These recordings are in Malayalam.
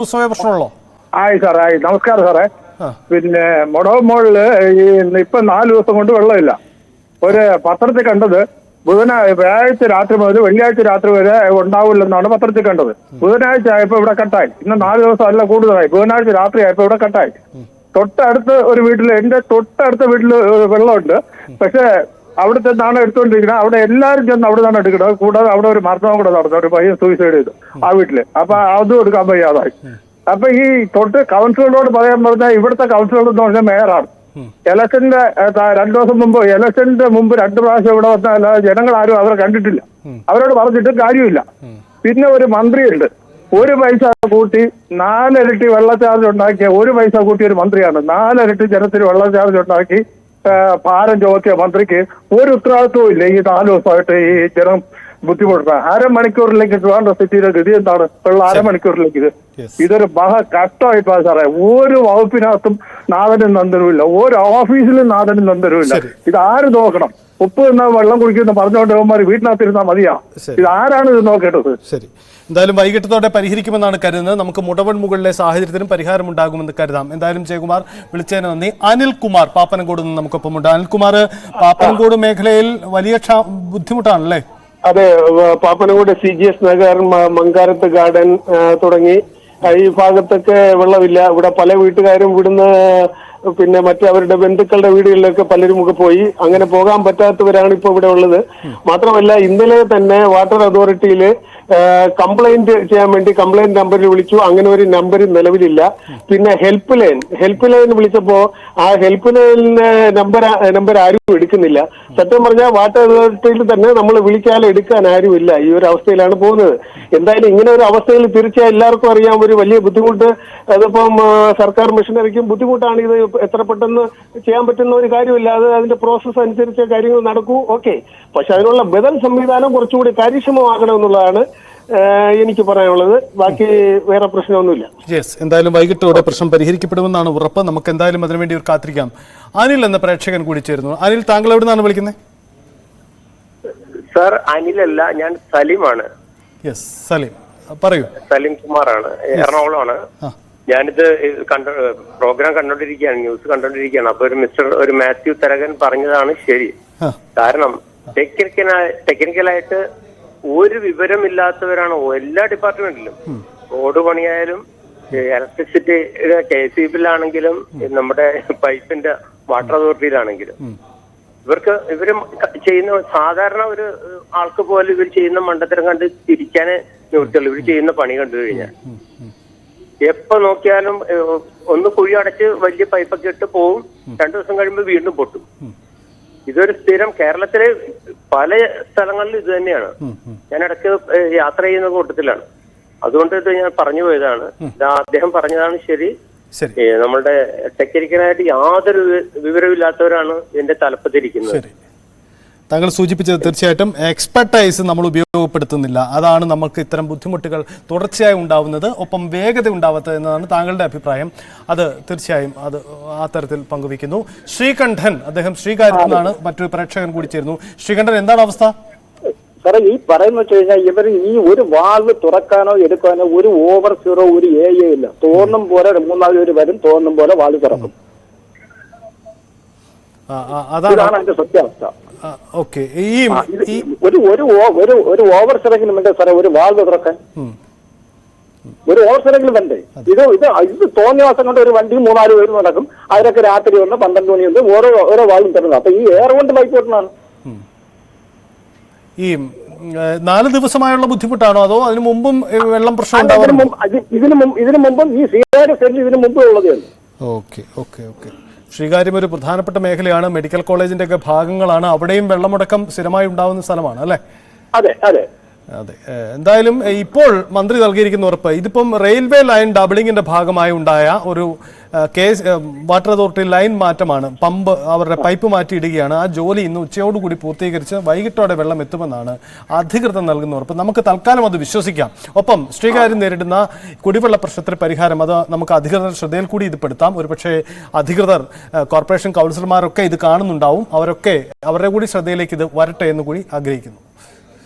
പ്രശ്നമുള്ളോ? ആയി സാറേ, ആയി. നമസ്കാരം സാറേ. പിന്നെ മൊടവമോളില് ഇപ്പൊ 4 ദിവസം കൊണ്ട് വെള്ളമില്ല. ഒരു പത്രത്തിൽ കണ്ടത് വ്യാഴാഴ്ച രാത്രി മുതൽ വെള്ളിയാഴ്ച രാത്രി വരെ ഉണ്ടാവില്ലെന്നാണ് പത്രത്തിൽ കണ്ടത്. ബുധനാഴ്ച ആയപ്പോ ഇവിടെ കട്ടായി. ഇന്ന് 4 ദിവസം അല്ല കൂടുതലായി. ബുധനാഴ്ച രാത്രി ആയപ്പോ ഇവിടെ കട്ടായി. തൊട്ടടുത്ത് ഒരു വീട്ടില്, എന്റെ തൊട്ടടുത്ത വീട്ടില് വെള്ളമുണ്ട്. പക്ഷെ അവിടുത്തെ നിന്നാണ് എടുത്തുകൊണ്ടിരിക്കുന്നത്. അവിടെ എല്ലാവരും ചെന്ന് അവിടെ നിന്നാണ് എടുക്കുന്നത്. കൂടാതെ അവിടെ ഒരു മരണവും കൂടെ നടന്നു. ഒരു പയ്യൻ സൂയിസൈഡ് ചെയ്തു ആ വീട്ടില്. അപ്പൊ അതും എടുക്കാൻ വയ്യാതായി. അപ്പൊ ഈ തൊട്ട് കൗൺസിലറോട് പറയാൻ പറഞ്ഞാൽ ഇവിടുത്തെ കൗൺസിലർ എന്ന് പറഞ്ഞാൽ മേയറാണ്. ഇലക്ഷന്റെ 2 ദിവസം മുമ്പ്, ഇലക്ഷന്റെ മുമ്പ് 2 പ്രാവശ്യം ഇവിടെ വന്നാൽ ജനങ്ങൾ ആരും അവരെ കണ്ടിട്ടില്ല. അവരോട് പറഞ്ഞിട്ട് കാര്യമില്ല. പിന്നെ ഒരു മന്ത്രിയുണ്ട്, 1 പൈസ കൂട്ടി 4 ഇരട്ടി വെള്ള ചാർജ് ഉണ്ടാക്കിയ 1 പൈസ കൂട്ടിയ ഒരു മന്ത്രിയാണ്. 4 ഇരട്ടി ജനത്തിന് വെള്ള ചാർജ് ഉണ്ടാക്കി ഭാരം ചുമത്തിയ മന്ത്രിക്ക് ഒരു ഉത്തരവാദിത്വവും ഇല്ല. ഈ 4 ദിവസമായിട്ട് ഈ ജനം ബുദ്ധിമുട്ടാണ്. അരമണിക്കൂറിലേക്ക് ട്രിവാൻഡ്രം സിറ്റിയിലെ ഗതി എന്താണ്? വെള്ളം അരമണിക്കൂറിലേക്ക്. ഇതൊരു കഷ്ടമായിട്ടാ സാറേ. ഒരു വകുപ്പിനകത്തും നാഥനും നന്ദനുമില്ല, ഒരു ഓഫീസിലും നാഥനും നന്ദനുമില്ല. ഇത് ആര് നോക്കണം? ഉപ്പ് എന്ന വെള്ളം കുടിക്കുന്ന പറഞ്ഞുകൊണ്ട് അവന്മാർ വീട്ടിനകത്തിരുന്നാൽ മതിയാ. ഇത് ആരാണ് ഇത് നോക്കേണ്ടത്? ശരി, എന്തായാലും വൈകിട്ടത്തോടെ പരിഹരിക്കുമെന്നാണ് കരുതുന്നത്. നമുക്ക് മുടവൻ മുകളിലെ സാഹചര്യത്തിനും പരിഹാരമുണ്ടാകുമെന്ന് കരുതാം. എന്തായാലും ജയകുമാർ വിളിച്ചതിന് നന്ദി. അനിൽകുമാർ പാപ്പനംകോട് നിന്ന് നമുക്കൊപ്പമുണ്ട്. അനിൽകുമാർ, പാപ്പനംകോട് മേഖലയിൽ വലിയ ബുദ്ധിമുട്ടാണല്ലേ? അതെ, പാപ്പനംകോട് CGS നഗർ, മങ്കാരത്ത് ഗാർഡൻ തുടങ്ങി ഈ ഭാഗത്തൊക്കെ വെള്ളമില്ല. ഇവിടെ പല വീട്ടുകാരും ഇവിടുന്ന് പിന്നെ അവരുടെ ബന്ധുക്കളുടെ വീടുകളിലൊക്കെ പലരും ഒക്കെ പോയി. അങ്ങനെ പോകാൻ പറ്റാത്തവരാണ് ഇപ്പൊ ഇവിടെ ഉള്ളത്. മാത്രമല്ല, ഇന്നലെ തന്നെ വാട്ടർ അതോറിറ്റിയില് കംപ്ലൈന്റ് ചെയ്യാൻ വേണ്ടി കംപ്ലൈന്റ് നമ്പറിൽ വിളിച്ചു. അങ്ങനെ ഒരു നമ്പർ നിലവിലില്ല. പിന്നെ ഹെൽപ്പ് ലൈൻ വിളിച്ചപ്പോ ആ ഹെൽപ്പ് ലൈനിന് നമ്പർ ആരും എടുക്കുന്നില്ല. സത്യം പറഞ്ഞാൽ വാട്ടർ അതോറിറ്റിയിൽ തന്നെ നമ്മൾ വിളിച്ചാൽ എടുക്കാൻ ആരുമില്ല. ഈ ഒരു അവസ്ഥയിലാണ് പോകുന്നത്. എന്തായാലും ഇങ്ങനെ ഒരു അവസ്ഥയിൽ തീർച്ചയായും എല്ലാവർക്കും അറിയാം ഒരു വലിയ ബുദ്ധിമുട്ട്. അതിപ്പം സർക്കാർ മിഷനറിക്കും ബുദ്ധിമുട്ടാണ്. ഇത് എത്ര പെട്ടെന്ന് ചെയ്യാൻ പറ്റുന്ന ഒരു കാര്യമില്ല. അത് അതിന്റെ പ്രോസസ് അനുസരിച്ച് കാര്യങ്ങൾ നടക്കൂ. ഓക്കെ, പക്ഷെ അതിനുള്ള ബദൽ സംവിധാനം കുറച്ചുകൂടി കാര്യക്ഷമമാകണമെന്നുള്ളതാണ് എനിക്ക് പറയാനുള്ളത്. ബാക്കി വേറെ പ്രശ്നമൊന്നുമില്ല. യെസ്, എന്തായാലും വൈകിട്ടോടെ പ്രശ്നം പരിഹരിക്കപ്പെടുമെന്നാണ് ഉറപ്പ്. നമുക്ക് എന്തായാലും അതിനുവേണ്ടി ഒരു കാത്തിരിക്കാം. അനിൽ എന്ന പ്രേക്ഷകൻ കൂടി ചേരുന്നു. അനിൽ, താങ്കൾ എവിടെ നിന്നാണ് വിളിക്കുന്നത്? സാർ, അനിലല്ല, ഞാൻ സലീമാണ്. യെസ്, സലീം പറയൂ. സലീം കുമാറാണ്, എറണാകുളമാണ്. ഞാനിത് പ്രോഗ്രാം കണ്ടോണ്ടിരിക്കുകയാണ്, ന്യൂസ് കണ്ടോണ്ടിരിക്കുകയാണ്. അപ്പൊ ഒരു മാത്യു തരകൻ പറഞ്ഞതാണ് ശരി. കാരണം ടെക്നിക്കലായിട്ട് ഒരു വിവരമില്ലാത്തവരാണ് എല്ലാ ഡിപ്പാർട്ട്മെന്റിലും. റോഡ് പണിയായാലും, ഇലക്ട്രിസിറ്റിയുടെ KCB-യിലാണെങ്കിലും, നമ്മുടെ പൈപ്പിന്റെ വാട്ടർ അതോറിറ്റിയിലാണെങ്കിലും ഇവര് ചെയ്യുന്ന സാധാരണ ഒരു ആൾക്ക് പോലും ഇവർ ചെയ്യുന്ന മണ്ടത്തരം കണ്ട് തിരിക്കാനേ നിവൃത്തിയുള്ളൂ. ഇവർ ചെയ്യുന്ന പണി കണ്ടു കഴിഞ്ഞാൽ എപ്പോ നോക്കിയാലും ഒന്ന് കുഴി അടച്ച് വലിയ പൈപ്പൊക്കെ ഇട്ട് പോവും. 2 ദിവസം കഴിയുമ്പോൾ വീണ്ടും പൊട്ടും. ഇതൊരു സ്ഥിരം കേരളത്തിലെ പല സ്ഥലങ്ങളിലും ഇത് തന്നെയാണ്. ഞാൻ ഇടയ്ക്ക് യാത്ര ചെയ്യുന്ന കൂട്ടത്തിലാണ്. അതുകൊണ്ട് ഇത് ഞാൻ പറഞ്ഞു പോയതാണ്. അദ്ദേഹം പറഞ്ഞതാണ് ശരി. നമ്മളുടെ ടെക്നിക്കലായിട്ട് യാതൊരു വിവരമില്ലാത്തവരാണ് ഇതിന്റെ തലപ്പത്തിരിക്കുന്നത്. താങ്കൾ സൂചിപ്പിച്ചത് തീർച്ചയായിട്ടും എക്സ്പെർട്ടൈസ് നമ്മൾ ഉപയോഗപ്പെടുത്തുന്നില്ല. അതാണ് നമുക്ക് ഇത്തരം ബുദ്ധിമുട്ടുകൾ തുടർച്ചയായി ഉണ്ടാവുന്നത്. ഒപ്പം വേഗത ഉണ്ടാവാത്തത് എന്നതാണ് താങ്കളുടെ അഭിപ്രായം. അത് തീർച്ചയായും അത് ആ തരത്തിൽ പങ്കുവയ്ക്കുന്നു. ശ്രീകണ്ഠൻ, അദ്ദേഹം ശ്രീകാര്യത്തിൽ നിന്നാണ് മറ്റൊരു പ്രേക്ഷകൻ കൂടി ചേരുന്നു. ശ്രീകണ്ഠൻ, എന്താണ് അവസ്ഥ? സാറേ, ഈ പറയുന്ന വെച്ച് കഴിഞ്ഞാൽ ഇവർ ഈ ഒരു വാൾവ് തുറക്കാനോ എടുക്കാനോ ഒരു ഓവർ സീറോ ഒരു ഏരിയ ഇല്ല. തോന്നും പോലെ 3-4 പേര് വരും, തോന്നും പോലെ വാൾവ് തുറക്കും. അതാണ് അതിന്റെ സത്യാവസ്ഥ. ഓക്കെ, ഒരു ഓവർ സിറെങ്കിലും വേണ്ടേ സാറേ ഒരു വാൾവ് തുറക്കാൻ? ഒരു ഓവർ സിറെങ്കിലും വേണ്ടേ? ഇത് തോന്നിയ ദിവസം കൊണ്ട് ഒരു വണ്ടി 3-4 പേര് നടക്കും. അതിലൊക്കെ രാത്രി 12 മണിയുണ്ട്, ഓരോ വാൾവും തുറന്നത്. അപ്പൊ ഈ എയർ കൊണ്ട് പൈപ്പ് പൊട്ടുന്നതാണ്. ഈ 4 ദിവസമായുള്ള ബുദ്ധിമുട്ടാണോ, അതോ അതിനു മുമ്പും വെള്ളം പ്രശ്നം ഇതിനു മുമ്പും ഈ സ്വീകാര്യ സെല്ലിൽ ഇതിനു മുമ്പ് ഉള്ളതേ ഉള്ളൂ. ഓക്കെ ഓക്കെ ഓക്കെ ശ്രീകാര്യം ഒരു പ്രധാനപ്പെട്ട മേഖലയാണ്. മെഡിക്കൽ കോളേജിന്റെ ഒക്കെ ഭാഗങ്ങളാണ്. അവിടെയും വെള്ളമുടക്കം സ്ഥിരമായി ഉണ്ടാവുന്ന സ്ഥലമാണ് അല്ലേ? അതെ അതെ അതെ. എന്തായാലും ഇപ്പോൾ മന്ത്രി നൽകിയിരിക്കുന്ന ഉറപ്പ്, ഇതിപ്പം റെയിൽവേ ലൈൻ ഡബിളിങ്ങിന്റെ ഭാഗമായി ഉണ്ടായ ഒരു വാട്ടർ അതോറിറ്റി ലൈൻ മാറ്റമാണ്. അവരുടെ പൈപ്പ് മാറ്റിയിടുകയാണ്. ആ ജോലി ഇന്ന് ഉച്ചയോടുകൂടി പൂർത്തീകരിച്ച് വൈകിട്ടോടെ വെള്ളം എത്തുമെന്നാണ് അധികൃതർ നൽകുന്ന ഉറപ്പ്. നമുക്ക് തൽക്കാലം അത് വിശ്വസിക്കാം. ഒപ്പം ശ്രീകാര്യം നേരിടുന്ന കുടിവെള്ള പ്രശ്നത്തിന് പരിഹാരം അത് നമുക്ക് അധികൃതർ ശ്രദ്ധയിൽ കൂടി ഇത് പെടുത്താം. ഒരുപക്ഷെ അധികൃതർ, കോർപ്പറേഷൻ കൗൺസിലർമാരൊക്കെ ഇത് കാണുന്നുണ്ടാവും. അവരൊക്കെ അവരുടെ കൂടി ശ്രദ്ധയിലേക്ക് ഇത് വരട്ടെ എന്ന് കൂടി ആഗ്രഹിക്കുന്നു.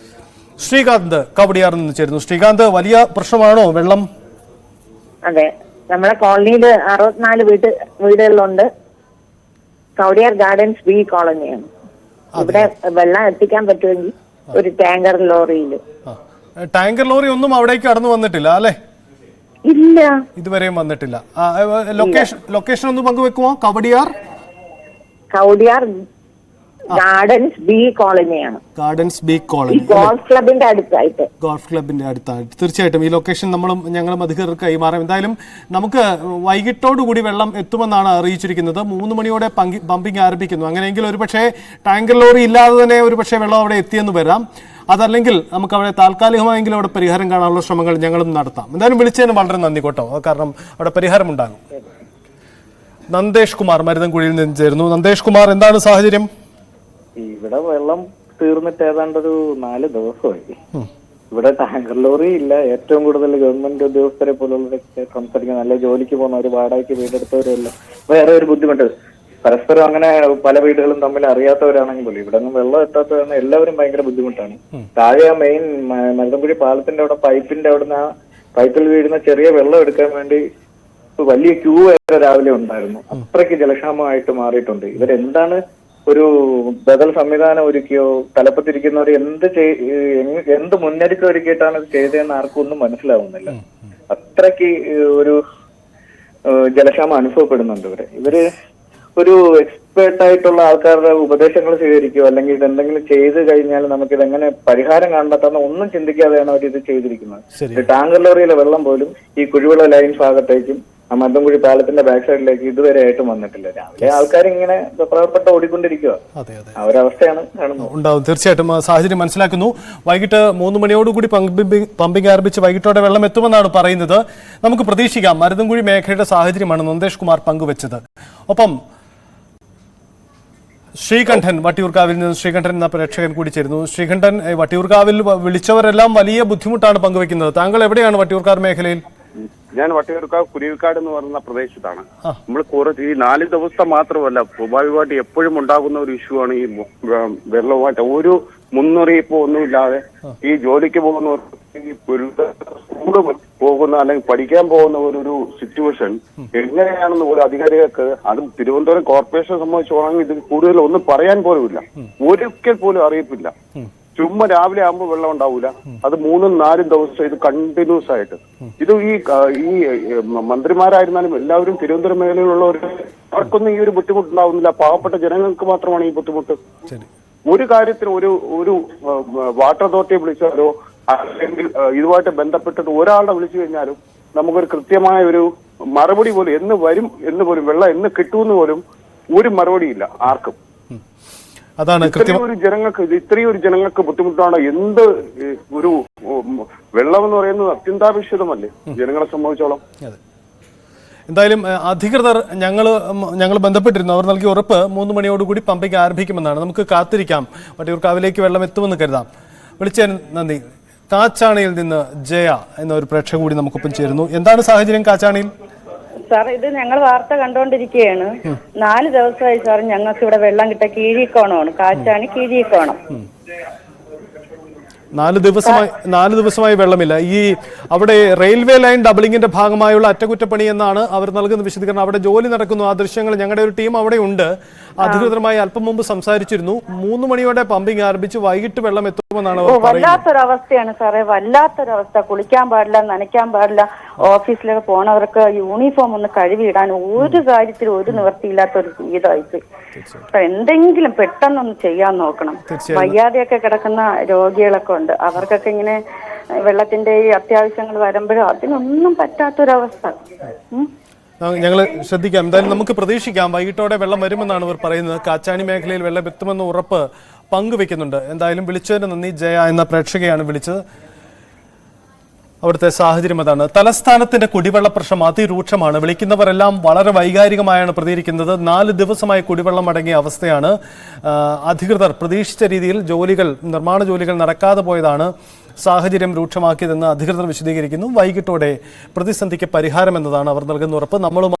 ശ്രീകാന്ത് കവടിയാറിൽ നിന്ന് ചേരുന്നു. ശ്രീകാന്ത്, വലിയ പ്രശ്നമാണോ വെള്ളം? അതെ, നമ്മളെ കോളനിയിൽ 64 വീടുകളിലുണ്ട്. Kowdiar gardens B കോളനിയാണ്. ഇവിടെ വെള്ളം എത്തിക്കാൻ പറ്റുമെങ്കിൽ ഒരു ടാങ്കർ ലോറിയിൽ. ടാങ്കർ ലോറി ഒന്നും അവിടേക്ക് കടന്നു വന്നിട്ടില്ല അല്ലേ? ഇല്ല, ഇതുവരെയും വന്നിട്ടില്ല. ലൊക്കേഷൻ ഒന്ന് പങ്കുവെക്കുമോ? കൗടിയാർ ഗാർഡൻസ് ബി കോളനിയാണ്. ഗാർഡൻസ് ബി കോളനി ഗോൾഫ് ക്ലബിന്റെ അടുത്തായിട്ട്. ഗോൾഫ് ക്ലബിന്റെ അടുത്തായിട്ട് തീർച്ചയായിട്ടും ഈ ലൊക്കേഷൻ ഞങ്ങളും അധികൃതർക്ക് കൈമാറാം. എന്തായാലും നമുക്ക് വൈകിട്ടോടുകൂടി വെള്ളം എത്തുമെന്നാണ് അറിയിച്ചിരിക്കുന്നത്. 3 മണിയോടെ പമ്പിംഗ് ആരംഭിക്കുന്നു. അങ്ങനെയെങ്കിൽ ഒരുപക്ഷെ ടാങ്കർ ലോറി ഇല്ലാതെ തന്നെ ഒരുപക്ഷെ വെള്ളം അവിടെ എത്തിയെന്ന് വരാം. അതല്ലെങ്കിൽ നമുക്ക് അവിടെ താൽക്കാലികമായെങ്കിലും അവിടെ പരിഹാരം കാണാനുള്ള ശ്രമങ്ങൾ ഞങ്ങളും നടത്താം. എന്തായാലും വിളിച്ചതിന് വളരെ നന്ദി കേട്ടോ, കാരണം അവിടെ പരിഹാരം ഉണ്ടാകും. നന്ദേഷ് കുമാർ മരുതൻകുഴിയിൽ നിന്ന് ചേരുന്നു. നന്ദേഷ് കുമാർ, എന്താണ് സാഹചര്യം? ഇവിടെ വെള്ളം തീർന്നിട്ട് ഏതാണ്ട് ഒരു 4 ദിവസമായി. ഇവിടെ ടാങ്കർ ലോറി ഇല്ല. ഏറ്റവും കൂടുതൽ ഗവൺമെന്റ് ഉദ്യോഗസ്ഥരെ പോലുള്ളവരൊക്കെ സംസാരിക്കുന്ന നല്ല ജോലിക്ക് പോകുന്നവർ, വാടകയ്ക്ക് വീടെടുത്തവരെല്ലാം വേറെ ഒരു ബുദ്ധിമുട്ട്. പരസ്പരം അങ്ങനെ പല വീടുകളും തമ്മിൽ അറിയാത്തവരാണെങ്കിൽ പോലും ഇവിടെ ഒന്നും വെള്ളം എത്താത്തതാണ്. എല്ലാവരും ഭയങ്കര ബുദ്ധിമുട്ടാണ്. താഴെ ആ മെയിൻ മരുതൻകുഴി പാലത്തിന്റെ അവിടെ പൈപ്പിന്റെ അവിടുന്ന് ആ പൈപ്പിൽ വീഴുന്ന ചെറിയ വെള്ളം എടുക്കാൻ വേണ്ടി വലിയ ക്യൂ വരെ രാവിലെ ഉണ്ടായിരുന്നു. അത്രയ്ക്ക് ജലക്ഷാമമായിട്ട് മാറിയിട്ടുണ്ട്. ഇവരെന്താണ് ഒരു ബദൽ സംവിധാനം ഒരുക്കിയോ തലപ്പത്തിരിക്കുന്നവർ എന്ത് മുന്നൊരുക്കം ഒരുക്കിയിട്ടാണ് ഇത് ചെയ്തതെന്ന് ആർക്കും ഒന്നും മനസ്സിലാവുന്നില്ല. അത്രയ്ക്ക് ഒരു ജലക്ഷാമം അനുഭവപ്പെടുന്നുണ്ട് ഇവര് ഒരു എക്സ്പേർട്ട് ആയിട്ടുള്ള ആൾക്കാരുടെ ഉപദേശങ്ങൾ സ്വീകരിക്കുകയോ അല്ലെങ്കിൽ ഇതെന്തെങ്കിലും ചെയ്ത് കഴിഞ്ഞാൽ നമുക്ക് ഇതെങ്ങനെ പരിഹാരം കാണാൻ ഒന്നും ചിന്തിക്കാതെയാണ് അവർ ഇത് ചെയ്തിരിക്കുന്നത്. ടാങ്കർ ലോറിയിലെ വെള്ളം പോലും ഈ കുഴിവെള്ള ലൈൻ ഭാഗത്തേക്കും മരുതൻകുഴി പാലത്തിന്റെ ബാക്ക് സൈഡിലേക്ക് ഇതുവരെ ആയിട്ടും വന്നിട്ടില്ല. രാവിലെ ആൾക്കാർ ഇങ്ങനെ പ്രവർത്തനം ഓടിക്കൊണ്ടിരിക്കുക. ആ ഒരു അവസ്ഥയാണ് ഉണ്ടാവും. തീർച്ചയായിട്ടും സാഹചര്യം മനസ്സിലാക്കുന്നു. വൈകിട്ട് 3 മണിയോടുകൂടി പമ്പിംഗ് ആരംഭിച്ച് വൈകിട്ടോടെ വെള്ളം എത്തുമെന്നാണ് പറയുന്നത്. നമുക്ക് പ്രതീക്ഷിക്കാം. മരുതൻകുഴി മേഖലയുടെ സാഹചര്യമാണ് നന്ദേഷ് കുമാർ പങ്കുവച്ചത്. ഒപ്പം ശ്രീകണ്ഠൻ വട്ടിയൂർക്കാവിൽ നിന്ന് ശ്രീകണ്ഠൻ എന്ന പ്രേക്ഷകൻ കൂടി ചേരുന്നു. ശ്രീകണ്ഠൻ, വട്ടിയൂർക്കാവിൽ വിളിച്ചവരെല്ലാം വലിയ ബുദ്ധിമുട്ടാണ് പങ്കുവെക്കുന്നത്. താങ്കൾ എവിടെയാണ് വട്ടിയൂർക്കാവ് മേഖലയിൽ? ഞാൻ വട്ടിയൂർക്കാവ് കുരുവിക്കാട് എന്ന് പറയുന്ന പ്രദേശത്താണ്. നമ്മൾ കുറച്ച് ഈ 4 ദിവസം മാത്രമല്ല, സ്വാഭാവികമായിട്ട് എപ്പോഴും ഉണ്ടാകുന്ന ഒരു ഇഷ്യൂ ആണ് ഈ വെള്ളവുമായിട്ട്. ഒരു മുന്നറിയിപ്പോ ഒന്നുമില്ലാതെ ഈ ജോലിക്ക് പോകുന്നവർ, സ്കൂള് പോകുന്ന അല്ലെങ്കിൽ പഠിക്കാൻ പോകുന്ന ഒരു സിറ്റുവേഷൻ എങ്ങനെയാണെന്ന് ഒരു അധികാരികൾക്ക്, അതും തിരുവനന്തപുരം കോർപ്പറേഷനെ സംബന്ധിച്ചോണെങ്കിൽ ഇത് കൂടുതൽ ഒന്നും പറയാൻ പോലുമില്ല. ഒരിക്കൽ പോലും അറിയിപ്പില്ല. ചുമ്മാ രാവിലെ ആകുമ്പോൾ വെള്ളം ഉണ്ടാവൂല. അത് 3-4 ദിവസം ഇത് കണ്ടിന്യൂസ് ആയിട്ട്. ഇത് ഈ മന്ത്രിമാരായിരുന്നാലും എല്ലാവരും തിരുവനന്തപുരം മേഖലയിലുള്ളവർ, അവർക്കൊന്നും ഈ ഒരു ബുദ്ധിമുട്ടുണ്ടാവുന്നില്ല. പാവപ്പെട്ട ജനങ്ങൾക്ക് മാത്രമാണ് ഈ ബുദ്ധിമുട്ട്. ഒരു കാര്യത്തിന് ഒരു വാട്ടർ അതോറിറ്റിയെ വിളിച്ചാലോ അല്ലെങ്കിൽ ഇതുമായിട്ട് ബന്ധപ്പെട്ടിട്ട് ഒരാളെ വിളിച്ചു കഴിഞ്ഞാലും നമുക്കൊരു കൃത്യമായ ഒരു മറുപടി പോലും എന്ന് വരും എന്ന് പോലും, വെള്ളം എന്ന് കിട്ടുമെന്ന് പോലും ഒരു മറുപടിയില്ല ആർക്കും. അതാണ് ഇത്രയും ഒരു ജനങ്ങൾക്ക് ബുദ്ധിമുട്ടാണ്. എന്ത് ഒരു വെള്ളം എന്ന് പറയുന്നത് അത്യന്താപേക്ഷിതമല്ലേ ജനങ്ങളെ സംബന്ധിച്ചോളം. എന്തായാലും അധികൃതർ ഞങ്ങൾ ബന്ധപ്പെട്ടിരുന്നു. അവർ നൽകിയ ഉറപ്പ് 3 മണിയോടുകൂടി പമ്പിംഗ് ആരംഭിക്കുമെന്നാണ്. നമുക്ക് കാത്തിരിക്കാം. വട്ടിയൂർക്കാവിലേക്ക് വെള്ളം എത്തുമെന്ന് കരുതാം. വിളിച്ചതിന് നന്ദി. കാച്ചാണിയിൽ നിന്ന് ജയ എന്ന ഒരു പ്രേക്ഷക കൂടി നമുക്കൊപ്പം ചേരുന്നു. എന്താണ് സാഹചര്യം കാച്ചാണിയിൽ? സാർ, ഇത് ഞങ്ങൾ വാർത്ത കണ്ടുകൊണ്ടിരിക്കുകയാണ്. 4 ദിവസമായി സാർ ഞങ്ങൾക്ക് ഇവിടെ വെള്ളം കിട്ടാൻ കീഴിക്കോണമാണ്. കാച്ചാണി കീഴിക്കോണം. 4 ദിവസമായി വെള്ളമില്ല. ഈ അവിടെ റെയിൽവേ ലൈൻ ഡബിളിങ്ങിന്റെ ഭാഗമായുള്ള അറ്റകുറ്റപ്പണി എന്നാണ് അവർ നൽകുന്ന വിശദീകരണം. അവിടെ ജോലി നടക്കുന്നു. ആ ദൃശ്യങ്ങൾ ഞങ്ങളുടെ ഒരു ടീം അവിടെ ഉണ്ട്. അധികൃതരുമായി അല്പം മുമ്പ് സംസാരിച്ചിരുന്നു. 3 മണിയോടെ പമ്പിംഗ് ആരംഭിച്ച് വൈകിട്ട് വെള്ളം എത്തുമെന്നാണ് അവർ പറയുന്നത്. വല്ലാത്തൊരവസ്ഥയാണ് സാറേ, വല്ലാത്തൊരവസ്ഥ. കുളിക്കാൻ പാടില്ല, നനയ്ക്കാൻ പാടില്ല. ഓഫീസിലൊക്കെ പോണവർക്ക് യൂണിഫോം ഒന്ന് കഴുകിയിടാൻ ഒരു കാര്യത്തിൽ ഒരു നിവൃത്തിയില്ലാത്തൊരു ജീവിതമായിപ്പോയി. അപ്പൊ എന്തെങ്കിലും പെട്ടെന്നൊന്ന് ചെയ്യാൻ നോക്കണം. വയ്യാതെയൊക്കെ കിടക്കുന്ന രോഗികളൊക്കെ ഉണ്ട്. അവർക്കൊക്കെ ഇങ്ങനെ വെള്ളത്തിന്റെ ഈ അത്യാവശ്യങ്ങൾ വരുമ്പോഴും അതിനൊന്നും പറ്റാത്തൊരവസ്ഥ. ഞങ്ങൾ ശ്രദ്ധിക്കാം. എന്തായാലും നമുക്ക് പ്രതീക്ഷിക്കാം. വൈകിട്ടോടെ വെള്ളം വരുമെന്നാണ് ഇവർ പറയുന്നത്. കാച്ചാണി മേഖലയിൽ വെള്ളം എത്തുമെന്ന് ഉറപ്പ് പങ്കുവെക്കുന്നുണ്ട്. എന്തായാലും വിളിച്ചതിന് നന്ദി. ജയ എന്ന പ്രേക്ഷകയാണ് വിളിച്ചത്. അവിടുത്തെ സാഹചര്യം അതാണ്. തലസ്ഥാനത്തിന്റെ കുടിവെള്ള പ്രശ്നം അതിരൂക്ഷമാണ്. വിളിക്കുന്നവരെല്ലാം വളരെ വൈകാരികമായാണ് പ്രതികരിക്കുന്നത്. 4 ദിവസമായി കുടിവെള്ളം അടങ്ങിയ അവസ്ഥയാണ്. അധികൃതർ പ്രതീക്ഷിച്ച രീതിയിൽ നിർമ്മാണ ജോലികൾ നടക്കാതെ പോയതാണ് സാഹചര്യം രൂക്ഷമാക്കിയതെന്ന് അധികൃതർ വിശദീകരിക്കുന്നു. വൈകിട്ടോടെ പ്രതിസന്ധിക്ക് പരിഹാരമെന്നതാണ് അവർ നൽകുന്ന ഉറപ്പ്. നമ്മളും